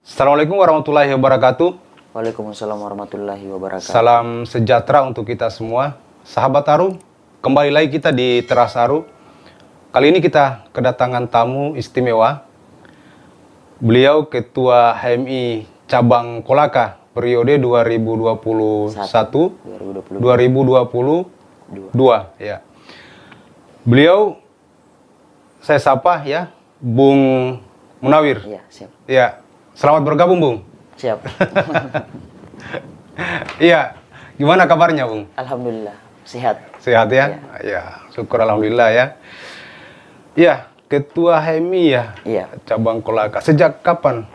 Assalamualaikum warahmatullahi wabarakatuh. Waalaikumsalam warahmatullahi wabarakatuh. Salam sejahtera untuk kita semua. Sahabat Aru, kembali lagi kita di Teras Aru. Kali ini kita kedatangan tamu istimewa. Beliau Ketua HMI Cabang Kolaka periode 2021-2022 ya. Beliau saya sapa ya, Bung Munawir. Iya, siap. Ya, selamat bergabung, Bung. Siap. Iya, gimana kabarnya, Bung? Alhamdulillah, sehat. Sehat ya? Ya, syukur alhamdulillah ya. Ya, Ketua HMI ya, Iya. Cabang Kolaka. Sejak kapan?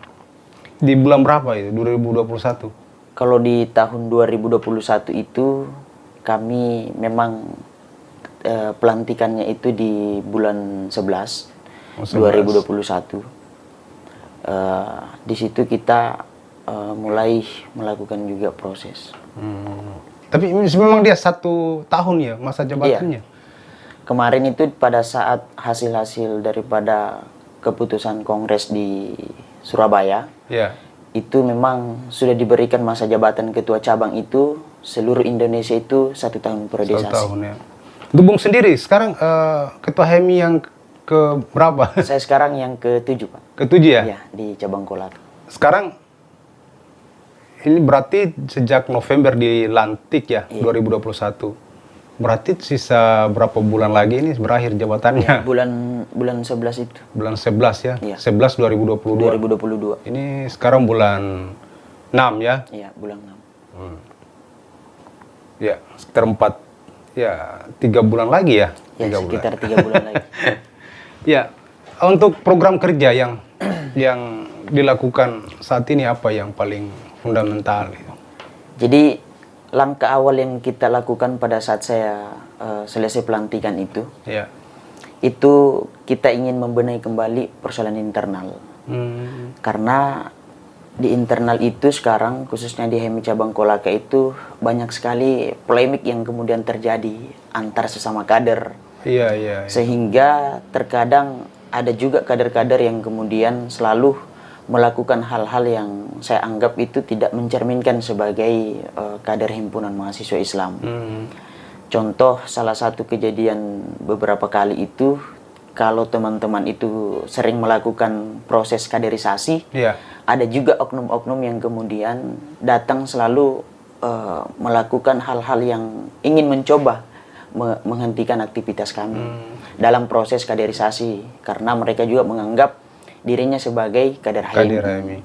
Di bulan berapa itu? 2021? Kalau di tahun 2021 itu kami memang pelantikannya itu di bulan 11, 2021. Di situ kita mulai melakukan juga proses. Tapi memang dia 1 tahun ya masa jabatannya? Iya. Kemarin itu pada saat hasil-hasil daripada keputusan Kongres di Surabaya, Ya. itu memang sudah diberikan masa jabatan ketua cabang itu seluruh Indonesia itu 1 tahun 1 periodisasi. tahun ya. Itu Bung sendiri sekarang Ketua HMI yang ke berapa? Saya sekarang yang ke-7, Pak. Ke-7 ya? Ya, di cabang Kolaka. Sekarang ini berarti sejak November dilantik ya, 2021. Berarti sisa berapa bulan lagi ini berakhir jabatannya? Bulan 11 itu. Bulan 11 ya? Iya. 11 2022. 2022. Ini sekarang bulan 6 ya? Iya, bulan 6. Ya, sekitar 3 bulan lagi ya? Ya, 3 bulan. sekitar 3 bulan lagi. Ya, untuk program kerja yang dilakukan saat ini apa yang paling fundamental? Jadi langkah awal yang kita lakukan pada saat saya selesai pelantikan itu, Ya. itu kita ingin membenahi kembali persoalan internal. Karena di internal itu sekarang, khususnya di HMI Cabang Kolaka itu, banyak sekali polemik yang kemudian terjadi antar sesama kader. Iya, iya. Sehingga terkadang ada juga kader-kader yang kemudian selalu melakukan hal-hal yang saya anggap itu tidak mencerminkan sebagai kader himpunan mahasiswa Islam. Contoh salah satu kejadian beberapa kali itu, kalau teman-teman itu sering melakukan proses kaderisasi, Iya. ada juga oknum-oknum yang kemudian datang selalu melakukan hal-hal yang ingin mencoba menghentikan aktivitas kami dalam proses kaderisasi, karena mereka juga menganggap dirinya sebagai kader HMI.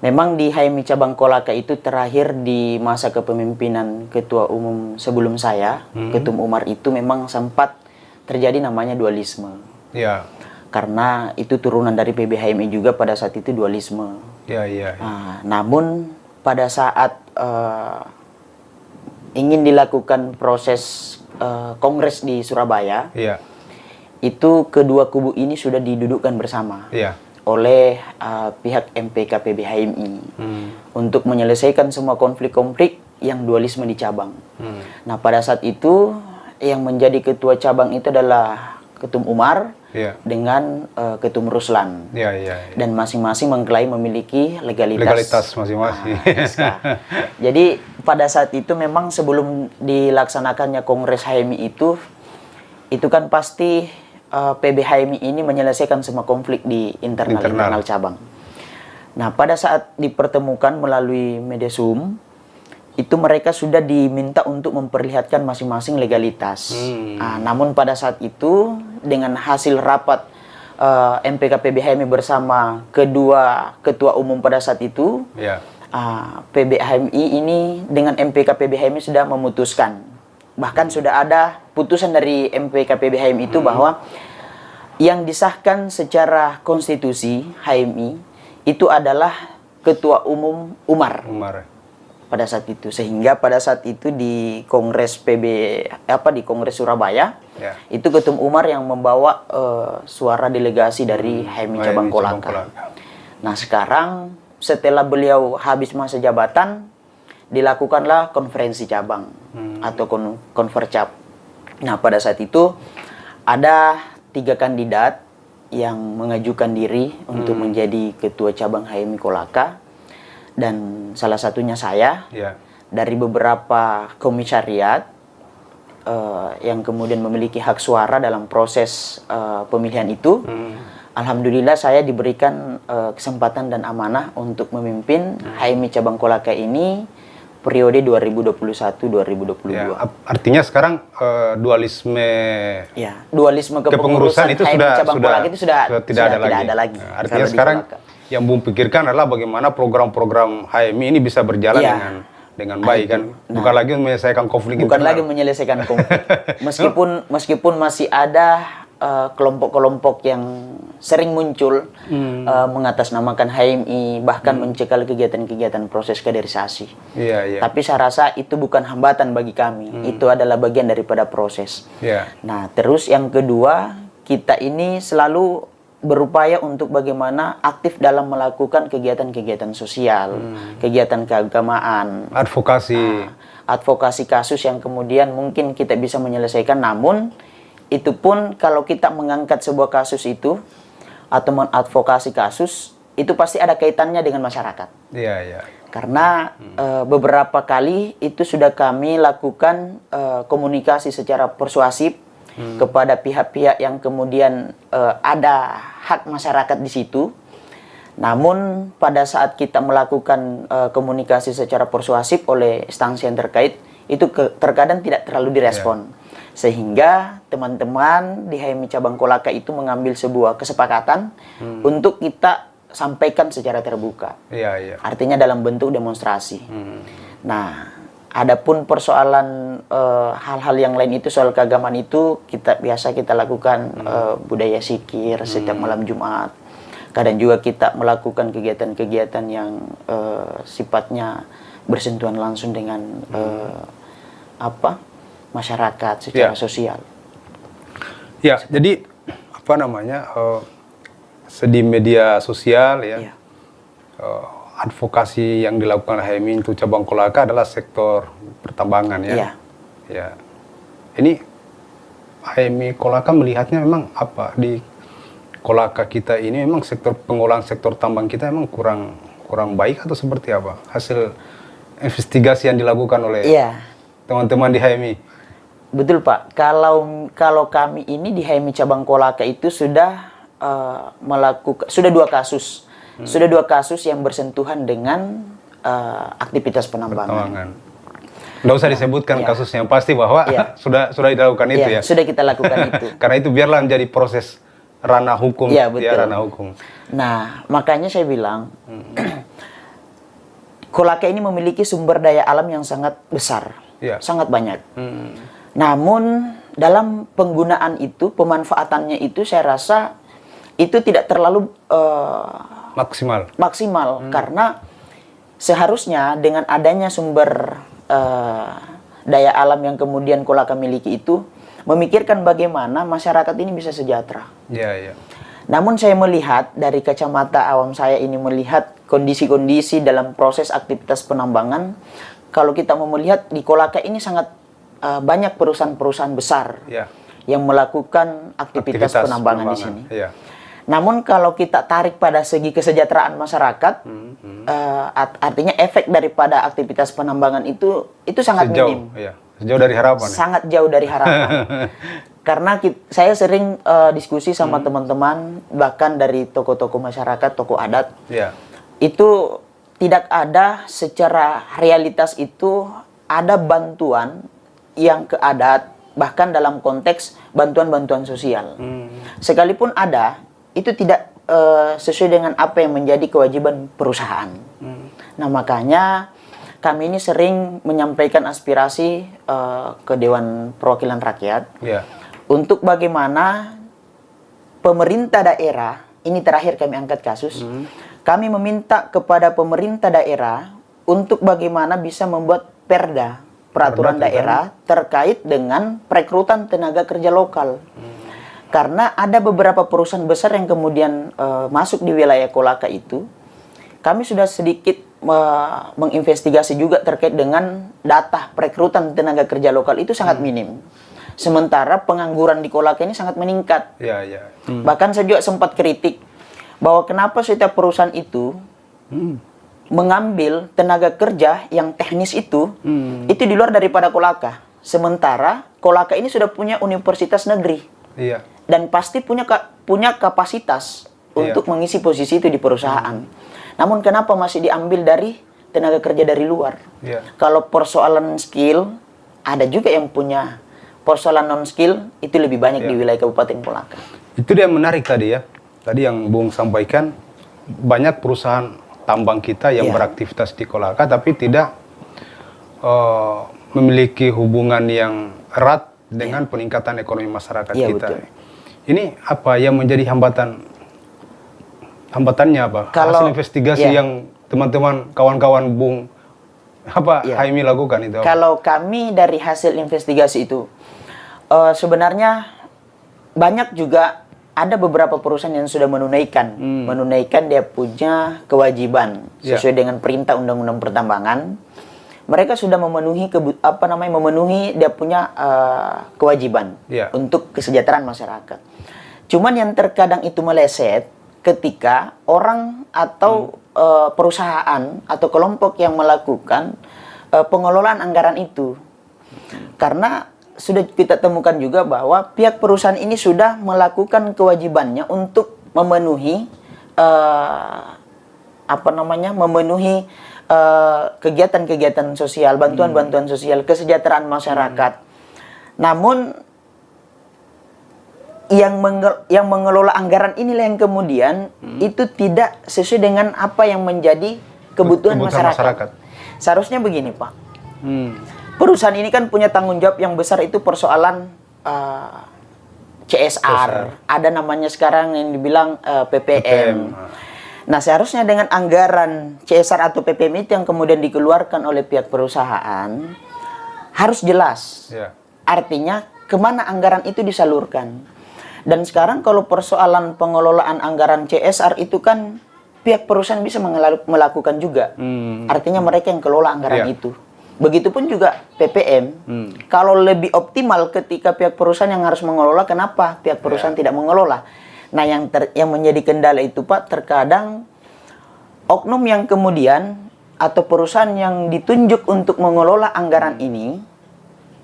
Memang di HMI Cabang Kolaka itu terakhir di masa kepemimpinan Ketua Umum sebelum saya, Ketum Umar, itu memang sempat terjadi namanya dualisme. Ya. Karena itu turunan dari PB HMI juga pada saat itu dualisme. Ya, ya. Namun pada saat ingin dilakukan proses kongres di Surabaya, Iya. itu kedua kubu ini sudah didudukkan bersama oleh pihak MPK PB HMI untuk menyelesaikan semua konflik-konflik yang dualisme di cabang. Nah, pada saat itu yang menjadi ketua cabang itu adalah Ketum Umar dengan Ketum Ruslan. Dan masing-masing mengklaim memiliki legalitas masing-masing. SK. Jadi pada saat itu memang sebelum dilaksanakannya Kongres HMI itu kan pasti PB HMI ini menyelesaikan semua konflik di internal cabang. Nah, pada saat dipertemukan melalui media Zoom, itu mereka sudah diminta untuk memperlihatkan masing-masing legalitas. Namun pada saat itu dengan hasil rapat MPK PB HMI bersama kedua ketua umum pada saat itu, PB HMI ini dengan MPK PB HMI sudah memutuskan. Bahkan sudah ada putusan dari MPK PB HMI itu bahwa yang disahkan secara konstitusi HMI itu adalah Ketua Umum Umar. Pada saat itu, sehingga pada saat itu di Kongres di Kongres Surabaya, itu Ketum Umar yang membawa suara delegasi dari HMI Cabang Kolaka. Nah, sekarang setelah beliau habis masa jabatan, dilakukanlah konferensi cabang atau konfercap. Nah, pada saat itu ada 3 kandidat yang mengajukan diri untuk menjadi ketua cabang HMI Kolaka, dan salah satunya saya. Dari beberapa komisariat yang kemudian memiliki hak suara dalam proses pemilihan itu. Alhamdulillah saya diberikan kesempatan dan amanah untuk memimpin HMI cabang Kolaka ini periode 2021-2022. Artinya sekarang dualisme dualisme kepengurusan itu HMI cabang Kolaka itu sudah tidak ada lagi. Artinya sekarang yang Bung pikirkan adalah bagaimana program-program HMI ini bisa berjalan dengan baik kan. Bukan lagi menyelesaikan konflik Bukan lagi menyelesaikan konflik. Meskipun masih ada kelompok-kelompok yang sering muncul mengatasnamakan HMI, bahkan mencekal kegiatan-kegiatan proses kaderisasi. Tapi saya rasa itu bukan hambatan bagi kami. Itu adalah bagian daripada proses. Nah, terus yang kedua, kita ini selalu berupaya untuk bagaimana aktif dalam melakukan kegiatan-kegiatan sosial, kegiatan keagamaan, advokasi kasus yang kemudian mungkin kita bisa menyelesaikan. Namun itu pun kalau kita mengangkat sebuah kasus itu atau mengadvokasi kasus, itu pasti ada kaitannya dengan masyarakat. Karena beberapa kali itu sudah kami lakukan komunikasi secara persuasif kepada pihak-pihak yang kemudian ada hak masyarakat di situ. Namun pada saat kita melakukan komunikasi secara persuasif oleh instansi yang terkait, itu terkadang tidak terlalu direspon. Sehingga teman-teman di HMI cabang Kolaka itu mengambil sebuah kesepakatan untuk kita sampaikan secara terbuka. Artinya dalam bentuk demonstrasi. Nah, adapun persoalan hal-hal yang lain itu, soal keagamaan itu biasa kita lakukan budaya zikir setiap malam Jumat. Kadang juga kita melakukan kegiatan-kegiatan yang sifatnya bersentuhan langsung dengan masyarakat secara sosial. Jadi di media sosial advokasi yang dilakukan HMI untuk cabang Kolaka adalah sektor pertambangan Ini HMI Kolaka melihatnya memang apa di Kolaka kita ini, memang sektor pengolahan sektor tambang kita memang kurang baik atau seperti apa hasil investigasi yang dilakukan oleh teman-teman di HMI? Betul Pak, kalau kami ini di HMI cabang Kolaka itu sudah sudah dua kasus yang bersentuhan dengan aktivitas penambangan. Nggak usah disebutkan kasus yang pasti bahwa sudah dilakukan itu ya. Sudah kita lakukan itu. Karena itu biarlah menjadi proses ranah hukum. Ranah hukum. Nah, makanya saya bilang Kolaka ini memiliki sumber daya alam yang sangat besar, sangat banyak. Namun dalam penggunaan itu, pemanfaatannya itu saya rasa itu tidak terlalu maksimal. Karena seharusnya dengan adanya sumber daya alam yang kemudian Kolaka miliki itu, memikirkan bagaimana masyarakat ini bisa sejahtera. Namun saya melihat dari kacamata awam saya ini, melihat kondisi-kondisi dalam proses aktivitas penambangan, kalau kita mau melihat di Kolaka ini sangat banyak perusahaan-perusahaan besar yang melakukan aktivitas penambangan di sini. Namun kalau kita tarik pada segi kesejahteraan masyarakat, artinya efek daripada aktivitas penambangan itu sangat minim. Sejauh dari harapan. Sangat jauh dari harapan. Karena saya sering diskusi sama teman-teman, bahkan dari tokoh-tokoh masyarakat, tokoh adat, itu tidak ada secara realitas itu ada bantuan yang ke adat, bahkan dalam konteks bantuan-bantuan sosial. Sekalipun ada, itu tidak sesuai dengan apa yang menjadi kewajiban perusahaan. Nah, makanya kami ini sering menyampaikan aspirasi ke Dewan Perwakilan Rakyat untuk bagaimana pemerintah daerah, ini terakhir kami angkat kasus, kami meminta kepada pemerintah daerah untuk bagaimana bisa membuat peraturan daerah terkait dengan perekrutan tenaga kerja lokal. Karena ada beberapa perusahaan besar yang kemudian masuk di wilayah Kolaka itu, kami sudah sedikit menginvestigasi juga terkait dengan data perekrutan tenaga kerja lokal itu sangat minim. Sementara pengangguran di Kolaka ini sangat meningkat. Ya, ya. Bahkan saya juga sempat kritik bahwa kenapa setiap perusahaan itu mengambil tenaga kerja yang teknis itu di luar daripada Kolaka. Sementara Kolaka ini sudah punya universitas negeri. Iya. Dan pasti punya kapasitas untuk mengisi posisi itu di perusahaan. Namun kenapa masih diambil dari tenaga kerja dari luar? Iya. Kalau persoalan skill, ada juga yang punya. Persoalan non-skill itu lebih banyak di wilayah Kabupaten Kolaka. Itu dia yang menarik tadi ya. Tadi yang Bung sampaikan, banyak perusahaan tambang kita yang beraktivitas di Kolaka tapi tidak memiliki hubungan yang erat dengan peningkatan ekonomi masyarakat kita. Betul. Ini apa yang menjadi hambatannya apa? Kalau hasil investigasi yang teman-teman kawan-kawan Bung Haimi lakukan itu apa? Kalau kami dari hasil investigasi itu sebenarnya banyak juga ada beberapa perusahaan yang sudah menunaikan dia punya kewajiban sesuai dengan perintah Undang-Undang Pertambangan. Mereka sudah memenuhi memenuhi dia punya kewajiban untuk kesejahteraan masyarakat. Cuman yang terkadang itu meleset ketika orang atau perusahaan atau kelompok yang melakukan pengelolaan anggaran itu. Karena sudah kita temukan juga bahwa pihak perusahaan ini sudah melakukan kewajibannya untuk memenuhi memenuhi kegiatan-kegiatan sosial, bantuan-bantuan sosial, kesejahteraan masyarakat. Namun yang mengelola anggaran inilah yang kemudian itu tidak sesuai dengan apa yang menjadi kebutuhan masyarakat. Seharusnya begini, Pak. Perusahaan ini kan punya tanggung jawab yang besar, itu persoalan CSR. Ada namanya sekarang yang dibilang PPM. Nah, seharusnya dengan anggaran CSR atau PPM itu yang kemudian dikeluarkan oleh pihak perusahaan harus jelas. Artinya kemana anggaran itu disalurkan. Dan sekarang kalau persoalan pengelolaan anggaran CSR itu kan pihak perusahaan bisa melakukan juga. Artinya mereka yang kelola anggaran itu. Begitupun juga PPM. Kalau lebih optimal ketika pihak perusahaan yang harus mengelola, kenapa pihak perusahaan tidak mengelola? Nah, yang menjadi kendala itu, Pak, terkadang oknum yang kemudian atau perusahaan yang ditunjuk untuk mengelola anggaran ini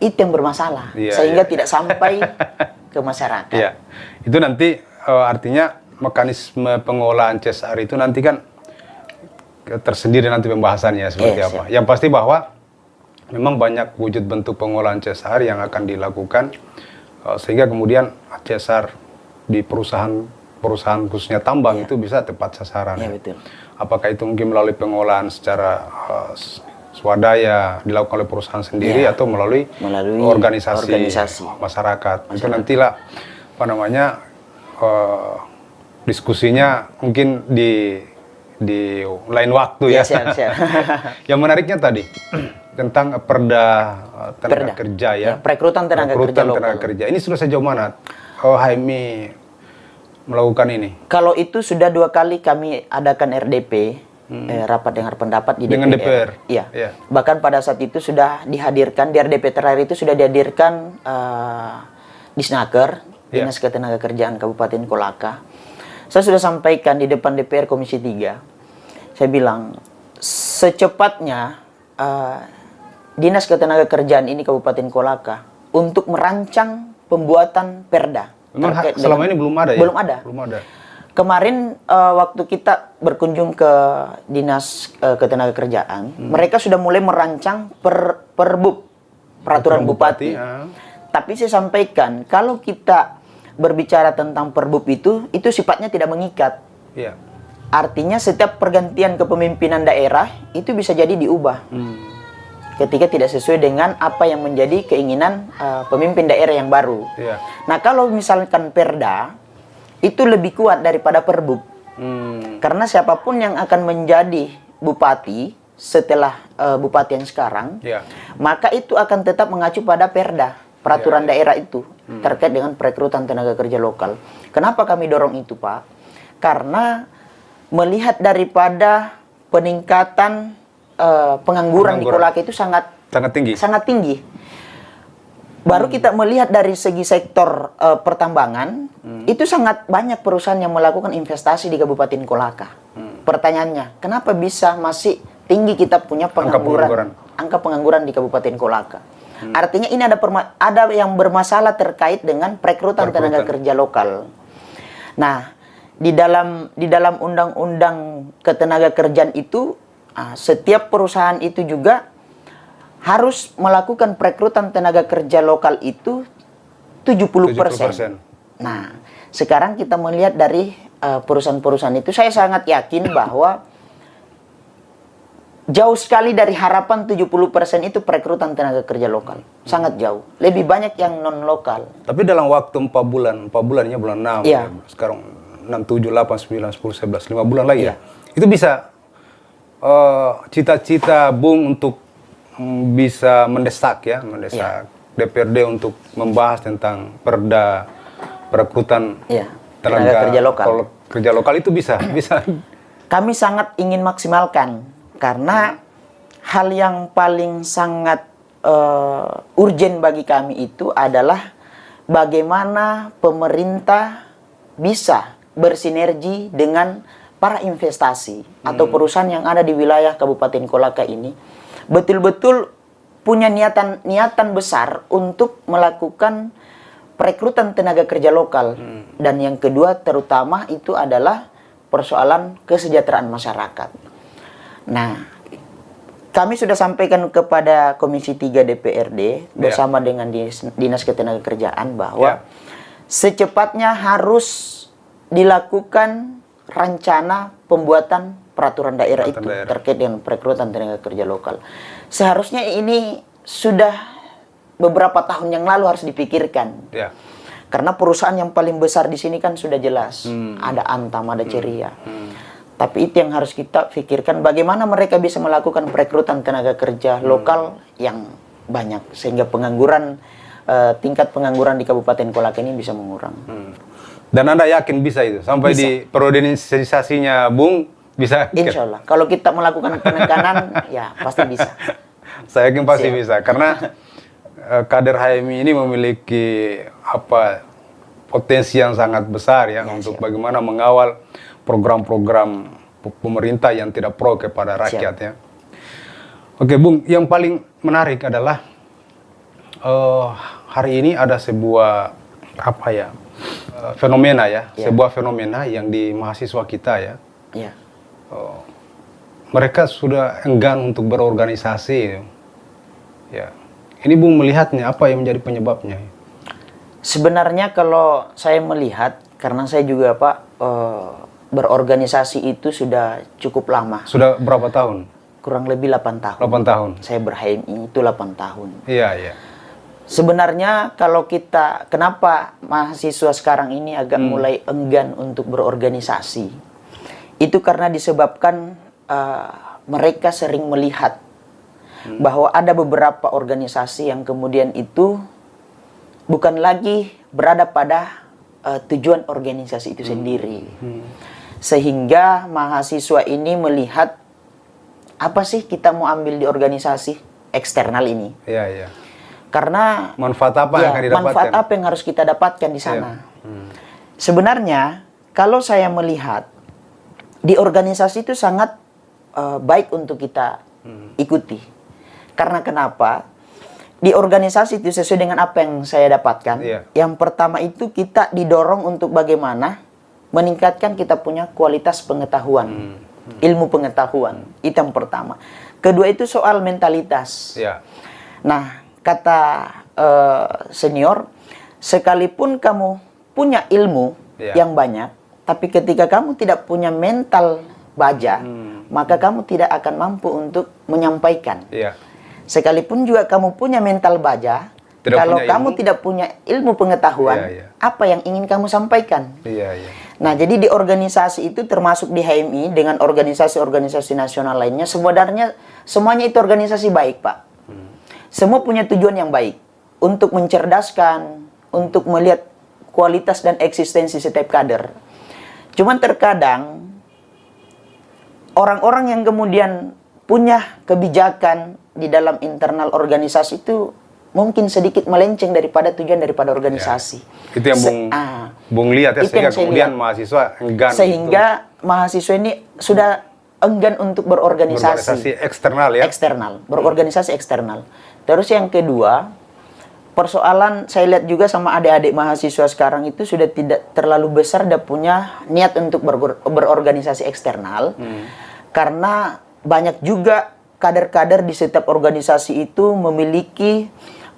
itu yang bermasalah, sehingga tidak sampai ke masyarakat. Itu nanti artinya mekanisme pengelolaan CSR itu nanti kan tersendiri nanti pembahasannya seperti apa. Yang pasti bahwa memang banyak wujud bentuk pengelolaan CSR yang akan dilakukan sehingga kemudian CSR di perusahaan khususnya tambang itu bisa tepat sasaran. Betul. Apakah itu mungkin melalui pengelolaan secara swadaya dilakukan oleh perusahaan sendiri atau melalui organisasi masyarakat. Itu nantilah diskusinya mungkin di lain waktu ya. Siap. Yang menariknya tadi tentang perda tenaga kerja perekrutan tenaga kerja. Ini sudah sejauh mana Haimi melakukan ini? Kalau itu sudah 2 kali kami adakan RDP, rapat dengar pendapat di DPR. Dengan DPR? Iya. Bahkan pada saat itu sudah dihadirkan, di RDP terakhir itu sudah dihadirkan Disnaker, Dinas Ketenagakerjaan Kabupaten Kolaka. Saya sudah sampaikan di depan DPR Komisi 3. Saya bilang, secepatnya Dinas Ketenagakerjaan ini Kabupaten Kolaka untuk merancang pembuatan perda. Memang selama ini belum ada ya? Belum ada. Kemarin waktu kita berkunjung ke Dinas Ketenagakerjaan, mereka sudah mulai merancang perbup, peraturan bupati. Tapi saya sampaikan, kalau kita berbicara tentang perbup itu sifatnya tidak mengikat. Artinya setiap pergantian kepemimpinan daerah itu bisa jadi diubah. Ketika tidak sesuai dengan apa yang menjadi keinginan pemimpin daerah yang baru. Nah, kalau misalkan perda itu lebih kuat daripada perbup. Karena siapapun yang akan menjadi bupati setelah bupati yang sekarang, maka itu akan tetap mengacu pada perda, peraturan daerah itu terkait dengan perekrutan tenaga kerja lokal. Kenapa kami dorong itu, Pak? Karena melihat daripada peningkatan pengangguran di Kolaka itu sangat tinggi. Baru kita melihat dari segi sektor pertambangan, itu sangat banyak perusahaan yang melakukan investasi di Kabupaten Kolaka. Pertanyaannya, kenapa bisa masih tinggi kita punya angka pengangguran di Kabupaten Kolaka? Artinya ini ada yang bermasalah terkait dengan perekrutan tenaga kerja lokal. Nah, di dalam undang-undang ketenaga kerjaan itu, setiap perusahaan itu juga harus melakukan perekrutan tenaga kerja lokal itu 70%. Nah, sekarang kita melihat dari perusahaan-perusahaan itu, saya sangat yakin bahwa jauh sekali dari harapan 70% itu perekrutan tenaga kerja lokal. Sangat jauh. Lebih banyak yang non-lokal. Tapi dalam waktu 4 bulannya bulan 6, ya. Sekarang 6, 7, 8, 9, 10, 11, 5 bulan lagi ya. Itu bisa cita-cita Bung untuk bisa mendesak DPRD untuk membahas tentang perda perekrutan tenaga kerja lokal itu bisa. Kami sangat ingin maksimalkan karena hal yang paling sangat urgent bagi kami itu adalah bagaimana pemerintah bisa bersinergi dengan para investasi atau perusahaan yang ada di wilayah Kabupaten Kolaka ini betul-betul punya niatan besar untuk melakukan perekrutan tenaga kerja lokal. Dan yang kedua terutama itu adalah persoalan kesejahteraan masyarakat. Nah, kami sudah sampaikan kepada Komisi 3 DPRD bersama dengan Dinas Ketenagakerjaan bahwa secepatnya harus dilakukan rencana pembuatan peraturan daerah terkait dengan perekrutan tenaga kerja lokal. Seharusnya ini sudah beberapa tahun yang lalu harus dipikirkan. Karena perusahaan yang paling besar di sini kan sudah jelas. Ada Antam, ada Ceria. Tapi itu yang harus kita pikirkan, bagaimana mereka bisa melakukan perekrutan tenaga kerja lokal yang banyak. Sehingga tingkat pengangguran di Kabupaten Kolaka ini bisa mengurang. Dan Anda yakin bisa itu? Sampai di perorganisasinya Bung, bisa? Insya Allah. Kalau kita melakukan penekanan, ya pasti bisa. Saya yakin pasti bisa. Karena kader HMI ini memiliki potensi yang sangat besar untuk bagaimana mengawal program-program pemerintah yang tidak pro kepada rakyat ya. Oke Bung, yang paling menarik adalah hari ini ada sebuah fenomena sebuah fenomena yang di mahasiswa kita mereka sudah enggan untuk berorganisasi Ini Bung melihatnya apa yang menjadi penyebabnya? Sebenarnya kalau saya melihat, karena saya juga berorganisasi itu sudah cukup lama. Sudah berapa tahun? Kurang lebih 8 tahun. 8 tahun. Saya ber-HMI itu 8 tahun. Iya. Sebenarnya kalau kenapa mahasiswa sekarang ini agak mulai enggan untuk berorganisasi? Itu karena disebabkan mereka sering melihat bahwa ada beberapa organisasi yang kemudian itu bukan lagi berada pada tujuan organisasi itu sendiri. Sehingga mahasiswa ini melihat, apa sih kita mau ambil di organisasi eksternal ini? Iya. Karena manfaat apa yang akan didapatkan? Manfaat apa yang harus kita dapatkan di sana? Sebenarnya kalau saya melihat di organisasi itu sangat baik untuk kita ikuti. Karena kenapa? Di organisasi itu sesuai dengan apa yang saya dapatkan. Yang pertama itu kita didorong untuk bagaimana meningkatkan kita punya kualitas pengetahuan, ilmu pengetahuan. Itu yang pertama. Kedua itu soal mentalitas. Nah, kata senior, sekalipun kamu punya ilmu yang banyak, tapi ketika kamu tidak punya mental baja, maka kamu tidak akan mampu untuk menyampaikan. Sekalipun juga kamu punya mental baja, kalau kamu tidak punya ilmu pengetahuan, apa yang ingin kamu sampaikan? Nah, jadi di organisasi itu termasuk di HMI dengan organisasi-organisasi nasional lainnya, semuanya itu organisasi baik, Pak. Semua punya tujuan yang baik untuk mencerdaskan, untuk melihat kualitas dan eksistensi setiap kader. Cuman terkadang orang-orang yang kemudian punya kebijakan di dalam internal organisasi itu mungkin sedikit melenceng daripada tujuan daripada organisasi. Itu yang Bung lihat ya, itu sehingga yang saya kemudian lihat. mahasiswa enggan Sehingga mahasiswa ini sudah enggan untuk berorganisasi eksternal ya. Eksternal, berorganisasi eksternal. Terus yang kedua, persoalan saya lihat juga sama adik-adik mahasiswa sekarang itu sudah tidak terlalu besar dan punya niat untuk berorganisasi eksternal. Karena banyak juga kader-kader di setiap organisasi itu memiliki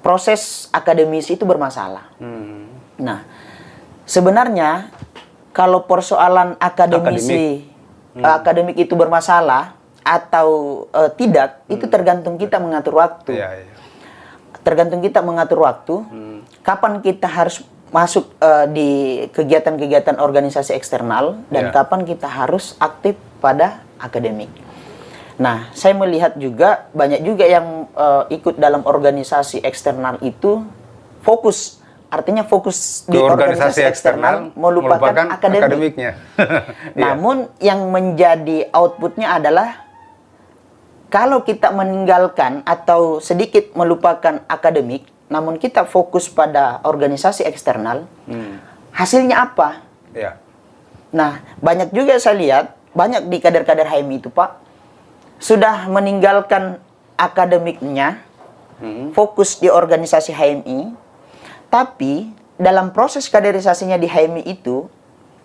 proses akademisi itu bermasalah. Nah, sebenarnya kalau persoalan akademik itu bermasalah atau tidak, itu tergantung kita mengatur waktu. Tergantung kita mengatur waktu. Kapan kita harus masuk di kegiatan-kegiatan organisasi eksternal dan kapan kita harus aktif pada akademik. Nah, saya melihat juga banyak juga yang ikut dalam organisasi eksternal itu fokus, artinya fokus di organisasi eksternal melupakan akademiknya. Namun yang menjadi outputnya adalah kalau kita meninggalkan atau sedikit melupakan akademik, namun kita fokus pada organisasi eksternal, hasilnya apa? Nah, banyak juga saya lihat, banyak di kader-kader HMI itu Pak, sudah meninggalkan akademiknya, fokus di organisasi HMI, tapi dalam proses kaderisasinya di HMI itu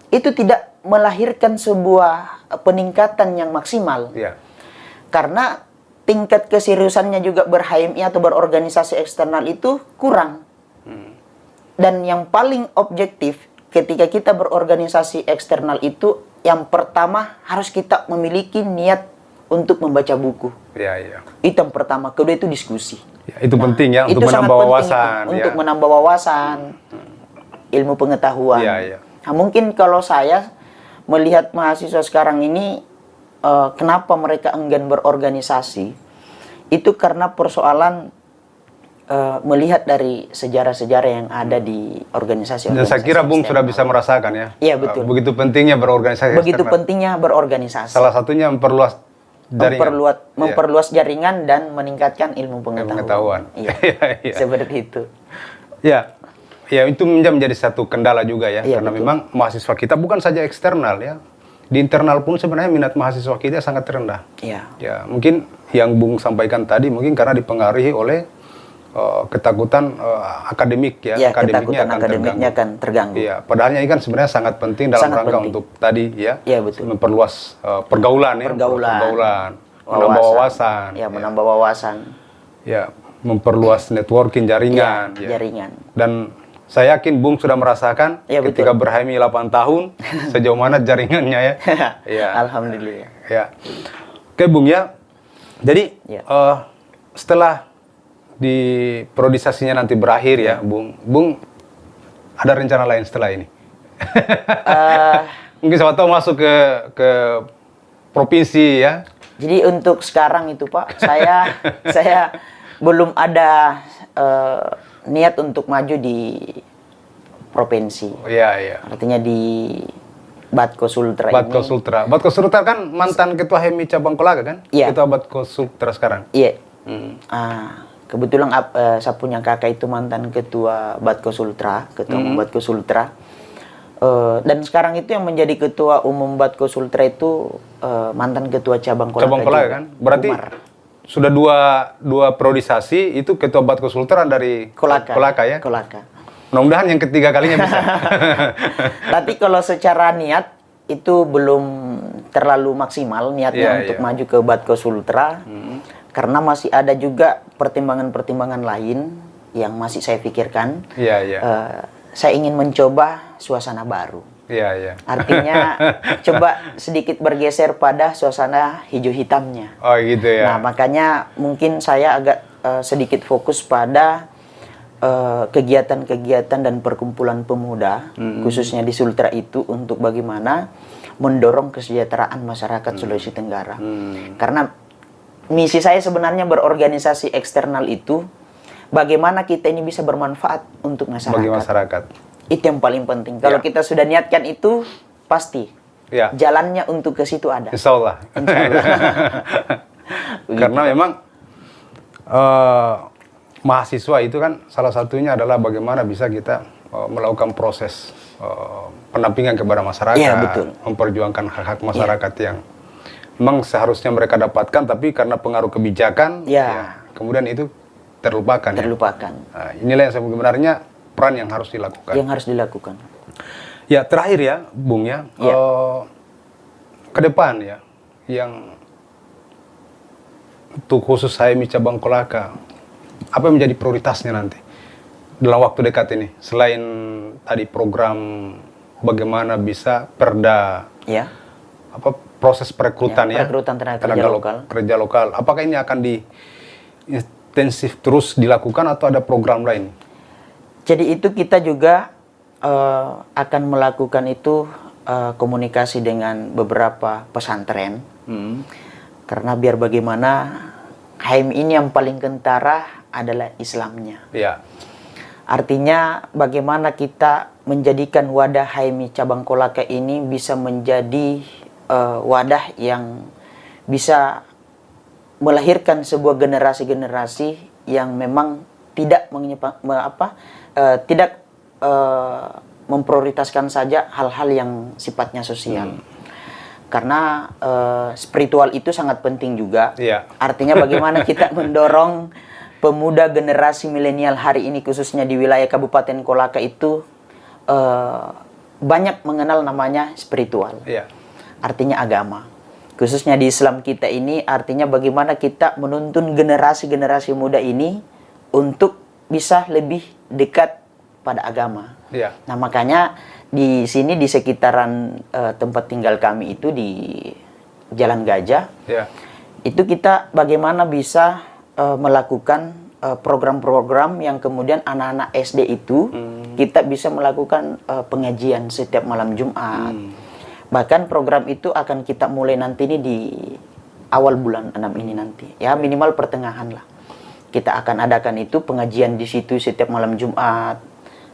tidak melahirkan sebuah peningkatan yang maksimal. Karena tingkat keseriusannya juga ber-HMI atau berorganisasi eksternal itu kurang. Dan yang paling objektif ketika kita berorganisasi eksternal itu, yang pertama harus kita memiliki niat untuk membaca buku. Itu yang pertama. Kedua itu diskusi. Itu penting ya, untuk menambah wawasan. Untuk menambah wawasan, ilmu pengetahuan. Nah, mungkin kalau saya melihat mahasiswa sekarang ini, kenapa mereka enggan berorganisasi, itu karena persoalan melihat dari sejarah-sejarah yang ada di organisasi. Dan saya kira Bung sudah bisa merasakan ya. Iya, betul. Begitu pentingnya berorganisasi. Begitu pentingnya berorganisasi. Salah satunya memperluas jaringan. Memperluas jaringan dan meningkatkan ilmu pengetahuan. Seperti itu. Ya, itu menjadi satu kendala juga ya. Karena betul. Memang mahasiswa kita bukan saja eksternal ya. Di internal pun sebenarnya minat mahasiswa kita sangat rendah. Ya, mungkin yang Bung sampaikan tadi mungkin karena dipengaruhi oleh ketakutan akademik ya. Akademiknya akan terganggu. Padahal ini kan sebenarnya sangat penting dalam rangka untuk tadi memperluas pergaulan, menambah wawasan. Menambah wawasan. Memperluas networking, jaringan. Jaringan. Dan saya yakin Bung sudah merasakan ketika ber-HMI 8 tahun sejauh mana jaringannya ya. Alhamdulillah. Oke Bung ya. Jadi setelah di priorisasinya nanti berakhir ya, Bung ada rencana lain setelah ini? Mungkin siapa tahu masuk ke provinsi ya. Jadi untuk sekarang itu Pak, saya belum ada niat untuk maju di provinsi. Artinya di Batko Sultra ini. Batko Sultra kan mantan ketua HMI cabang Kolaka kan? Ketua Batko Sultra sekarang. Kebetulan saya punya kakak itu mantan ketua Batko Sultra, ketua umum Batko Sultra. Dan sekarang itu yang menjadi ketua umum Batko Sultra itu mantan ketua cabang Kolaka. Cabang Kolaka kan? Berarti sudah dua priorisasi itu ketua Batko Sultra dari Kolaka ya? Kolaka. Mudah-mudahan yang ketiga kalinya bisa. Tapi kalau secara niat itu belum terlalu maksimal niatnya untuk maju ke Batko Sultra. Karena masih ada juga pertimbangan-pertimbangan lain yang masih saya pikirkan. Saya ingin mencoba suasana baru. Artinya coba sedikit bergeser pada suasana hijau hitamnya. Nah, makanya mungkin saya agak sedikit fokus pada kegiatan-kegiatan dan perkumpulan pemuda, khususnya di Sultra itu, untuk bagaimana mendorong kesejahteraan masyarakat Sulawesi Tenggara. Karena misi saya sebenarnya berorganisasi eksternal itu, bagaimana kita ini bisa bermanfaat untuk masyarakat. Bagi masyarakat. Itu yang paling penting. Kalau kita sudah niatkan itu, pasti jalannya untuk ke situ ada. Insya Allah. Karena memang mahasiswa itu kan salah satunya adalah bagaimana bisa kita melakukan proses pendampingan kepada masyarakat, Iya, betul. memperjuangkan hak-hak masyarakat yang memang seharusnya mereka dapatkan, tapi karena pengaruh kebijakan, Ya. kemudian itu terlupakan. Terlupakan. Nah, inilah yang sebenarnya peran yang harus dilakukan. Yang harus dilakukan. Ya, terakhir ya, Bung ya, Ya. ke depan ya, yang untuk khusus HMI cabang Kolaka, apa yang menjadi prioritasnya nanti dalam waktu dekat ini? Selain tadi program bagaimana bisa perda, Ya. apa proses perekrutan Ya, ya, perekrutan tenaga kerja lokal. Apakah ini akan intensif terus dilakukan atau ada program lain? Jadi itu kita juga akan melakukan itu komunikasi dengan beberapa pesantren. Karena biar bagaimana HMI ini yang paling kentara adalah Islamnya. Ya. Artinya bagaimana kita menjadikan wadah HMI cabang Kolaka ini bisa menjadi wadah yang bisa melahirkan sebuah generasi-generasi yang memang tidak memprioritaskan saja hal-hal yang sifatnya sosial. Karena spiritual itu sangat penting juga. Iya. Artinya bagaimana kita mendorong pemuda generasi milenial hari ini khususnya di wilayah Kabupaten Kolaka itu banyak mengenal namanya spiritual. Iya. Artinya agama. Khususnya di Islam kita ini artinya bagaimana kita menuntun generasi-generasi muda ini untuk bisa lebih dekat pada agama. Iya. Nah, makanya di sini di sekitaran tempat tinggal kami itu di Jalan Gajah, Iya. itu kita bagaimana bisa melakukan program-program yang kemudian anak-anak SD itu kita bisa melakukan pengajian setiap malam Jumat. Bahkan program itu akan kita mulai nanti ini di awal bulan 6 ini nanti. Ya minimal pertengahan lah. Kita akan adakan itu pengajian di situ setiap malam Jumat.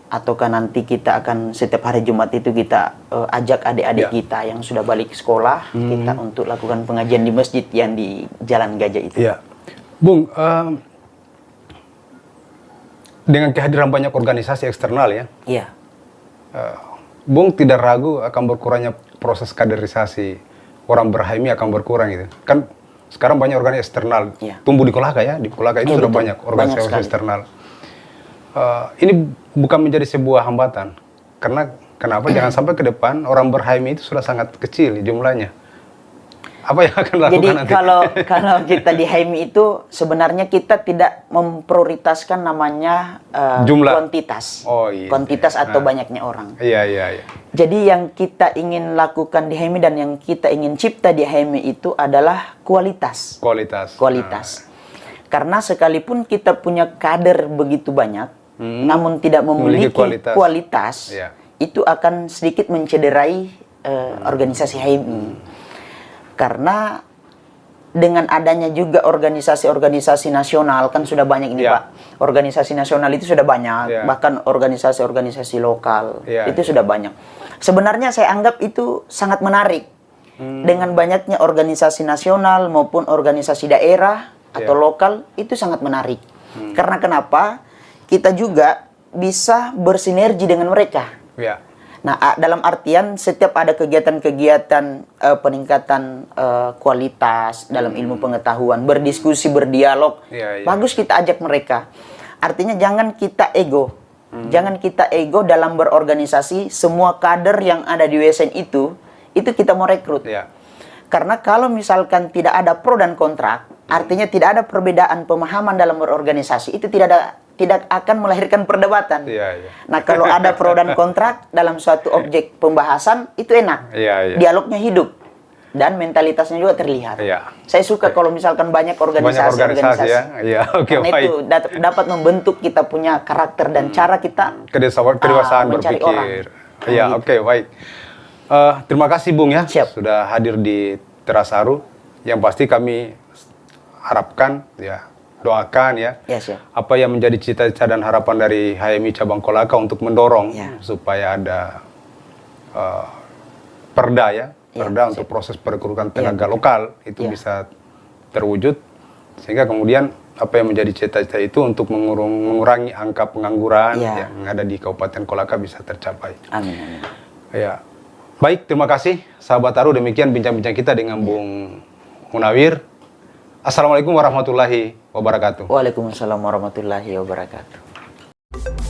Ataukah nanti kita akan setiap hari Jumat itu kita ajak adik-adik kita yang sudah balik sekolah. Kita untuk lakukan pengajian di masjid yang di Jalan Gajah itu. Iya. Bung, dengan kehadiran banyak organisasi eksternal ya, Iya. Bung tidak ragu akan berkurangnya proses kaderisasi orang ber-HMI akan berkurang gitu. Kan sekarang banyak organisasi eksternal Iya. tumbuh di Kolaka ya, di Kolaka itu Iya, sudah betul. banyak Banyak organisasi sekali. eksternal. Ini bukan menjadi sebuah hambatan karena kenapa? Jangan sampai ke depan orang ber-HMI itu sudah sangat kecil jumlahnya. Apa yang akan dilakukan Jadi nanti? kalau kita di HMI itu sebenarnya kita tidak memprioritaskan namanya Jumlah. kuantitas. Oh, iya. Kuantitas atau banyaknya orang. Iya, iya, iya. Jadi yang kita ingin lakukan di HMI dan yang kita ingin cipta di HMI itu adalah kualitas. Kualitas. Kualitas. Karena sekalipun kita punya kader begitu banyak, namun tidak memiliki Memiliki kualitas, Iya. itu akan sedikit mencederai organisasi HMI. Karena dengan adanya juga organisasi-organisasi nasional kan sudah banyak ini Iya. Pak. Organisasi nasional itu sudah banyak, Iya. bahkan organisasi-organisasi lokal Iya, itu iya. sudah banyak. Sebenarnya saya anggap itu sangat menarik. Dengan banyaknya organisasi nasional maupun organisasi daerah atau Iya. lokal itu sangat menarik. Karena kenapa? Kita juga bisa bersinergi dengan mereka. Iya. Nah, dalam artian setiap ada kegiatan-kegiatan peningkatan kualitas dalam ilmu pengetahuan, berdiskusi, berdialog, Iya, iya. bagus kita ajak mereka. Artinya jangan kita ego. Jangan kita ego dalam berorganisasi, semua kader yang ada di WSN itu kita mau rekrut. Iya. Karena kalau misalkan tidak ada pro dan kontrak, artinya tidak ada perbedaan pemahaman dalam berorganisasi, itu tidak akan melahirkan perdebatan. Iya, iya. Nah, kalau ada pro dan kontrak dalam suatu objek pembahasan, itu enak. Iya, iya. Dialognya hidup. Dan mentalitasnya juga terlihat. Iya. Saya suka kalau misalkan banyak organisasi. ya. Iya, oke, Karena baik. itu dapat membentuk kita punya karakter dan cara kita Kedewasaan mencari berpikir. orang. Iya, Nah, oke, baik. Terima kasih Bung ya Siap. sudah hadir di Terasaru. Yang pasti kami harapkan ya, doakan ya. Ya, siap. Apa yang menjadi cita-cita dan harapan dari HMI Cabang Kolaka untuk mendorong Ya. supaya ada perda ya, perda siap. untuk proses perekrutan tenaga lokal itu bisa terwujud sehingga kemudian apa yang menjadi cita-cita itu untuk mengurangi angka pengangguran Ya. yang ada di Kabupaten Kolaka bisa tercapai. Amin, amin. Ya, baik, terima kasih sahabat Aru. Demikian bincang-bincang kita dengan Bung Munawir. Assalamualaikum warahmatullahi wabarakatuh. Waalaikumsalam warahmatullahi wabarakatuh.